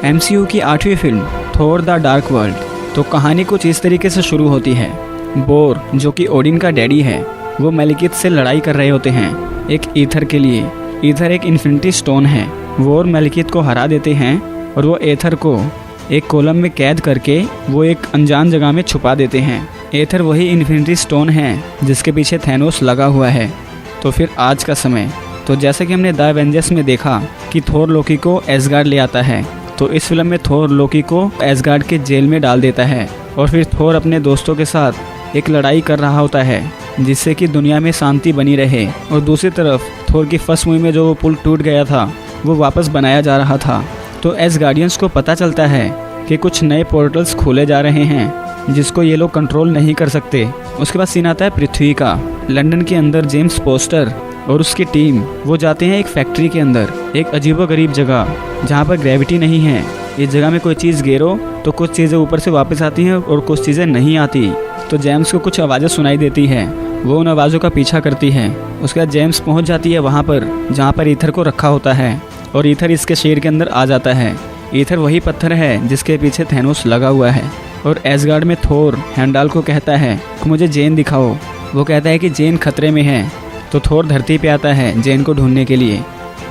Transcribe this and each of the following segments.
MCU की 8वीं film Thor the Dark World. तो कहानी कुछ इस तरीके से शुरू होती है। बोर जो कि ओडिन का डैडी है, वो मैलेकिथ से लड़ाई कर रहे होते हैं एक ईथर के लिए। ईथर एक इन्फिनिटी स्टोन है। वो और मैलेकिथ को हरा देते हैं और वो एथर को एक कॉलम में कैद करके वो एक अनजान जगह में छुपा देते हैं। एथर वही इन्फिनिटी स्टोन है जिसके पीछे थैनोस लगा हुआ है। तो फिर आज का समय, तो जैसे कि हमने द एवेंजर्स में देखा कि थोर लोकी को एसगार्ड ले आता है, तो इस फिल्म में थोर लोकी को एसगार्ड के जेल में डाल देता है और फिर थोर अपने दोस्तों के साथ एक लड़ाई कर रहा होता है जिससे कि दुनिया में शांति बनी रहे। और दूसरी तरफ थोर की फर्स्ट मूवी में जो वो पुल टूट गया था वो वापस बनाया जा रहा था। तो एसगार्डियंस को पता चलता है कि कुछ नए पोर्टल्स खोले जा रहे हैं जिसको ये लोग कंट्रोल नहीं कर सकते। उसके बाद सीन आता है पृथ्वी का। लंदन के अंदर जेम्स पोस्टर और उसकी टीम वो जाते हैं एक फैक्ट्री के अंदर, एक अजीबोगरीब जगह जहाँ पर ग्रेविटी नहीं है। इस जगह में कोई चीज़ गिरो तो कुछ चीज़ें ऊपर से वापस आती हैं और कुछ चीज़ें नहीं आती। तो जेम्स को कुछ आवाज़ें सुनाई देती हैं, वो उन आवाज़ों का पीछा करती है। उसके बाद जेम्स पहुँच जाती है वहाँ पर जहाँ पर ईथर को रखा होता है और ईथर इसके शेर के अंदर आ जाता है। ईथर वही पत्थर है जिसके पीछे थैनोस लगा हुआ है। और एसगार्ड में थोर हेंडाल को कहता है कि मुझे जेन दिखाओ। वो कहता है कि जेन खतरे में है। तो थोर धरती पे आता है जेन को ढूंढने के लिए।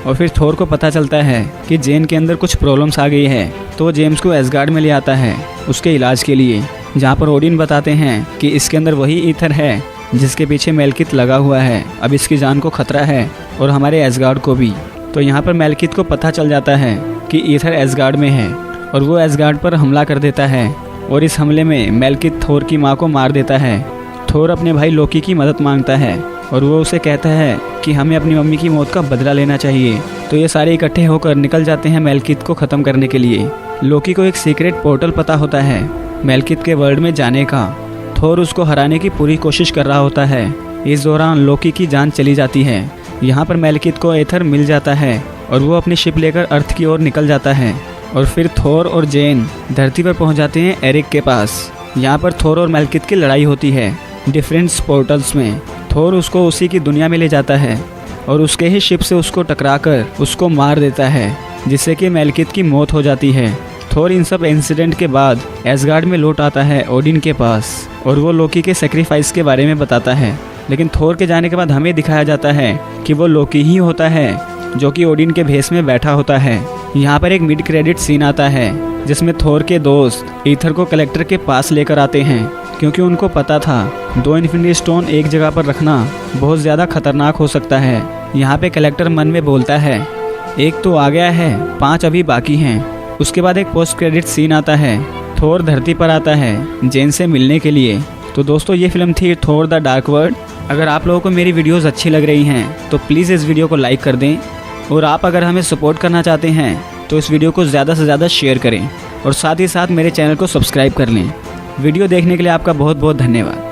और फिर थोर को पता चलता है कि जेन के अंदर कुछ प्रॉब्लम्स आ गई है, तो वो जेम्स को एसगार्ड में ले आता है उसके इलाज के लिए, जहाँ पर ओडिन बताते हैं कि इसके अंदर वही ईथर है जिसके पीछे मैलेकिथ लगा हुआ है। अब इसकी जान को खतरा है और हमारे एसगार्ड को भी। तो यहाँ पर मैलेकिथ को पता चल जाता है कि ईथर एसगार्ड में है और वो एसगार्ड पर हमला कर देता है। और इस हमले में मैलेकिथ थोर की माँ को मार देता है। थोर अपने भाई लोकी की मदद मांगता है और वो उसे कहता है कि हमें अपनी मम्मी की मौत का बदला लेना चाहिए। तो ये सारे इकट्ठे होकर निकल जाते हैं मैलेकिथ को ख़त्म करने के लिए। लोकी को एक सीक्रेट पोर्टल पता होता है मैलेकिथ के वर्ल्ड में जाने का। थोर उसको हराने की पूरी कोशिश कर रहा होता है। इस दौरान लोकी की जान चली जाती है। यहाँ पर मैलेकिथ को एथर मिल जाता है और वो अपनी शिप लेकर अर्थ की ओर निकल जाता है। और फिर थोर और जेन धरती पर पहुँच जाते हैं एरिक के पास। यहाँ पर थोर और मैलेकिथ की लड़ाई होती है डिफरेंट पोर्टल्स में। थोर उसको उसी की दुनिया में ले जाता है और उसके ही शिप से उसको टकराकर उसको मार देता है, जिससे कि मैलेकिथ की मौत हो जाती है। थोर इन सब इंसिडेंट के बाद एसगार्ड में लौट आता है ओडिन के पास और वो लोकी के सेक्रीफाइस के बारे में बताता है। लेकिन थोर के जाने के बाद हमें दिखाया जाता है कि वो लोकी ही होता है जो कि ओडिन के भेष में बैठा होता है। यहाँ पर एक मिड क्रेडिट सीन आता है जिसमें थोर के दोस्त ईथर को कलेक्टर के पास लेकर आते हैं, क्योंकि उनको पता था 2 इन्फिनिटी स्टोन एक जगह पर रखना बहुत ज़्यादा खतरनाक हो सकता है। यहाँ पे कलेक्टर मन में बोलता है एक तो आ गया है, 5 अभी बाकी हैं। उसके बाद एक पोस्ट क्रेडिट सीन आता है। थोर धरती पर आता है जेन से मिलने के लिए। तो दोस्तों ये फिल्म थी थोर द डार्क वर्ल्ड। अगर आप लोगों को मेरी वीडियोस अच्छी लग रही हैं तो प्लीज़ इस वीडियो को लाइक कर दें। और आप अगर हमें सपोर्ट करना चाहते हैं तो इस वीडियो को ज़्यादा से ज़्यादा शेयर करें और साथ ही साथ मेरे चैनल को सब्सक्राइब कर लें। वीडियो देखने के लिए आपका बहुत बहुत धन्यवाद।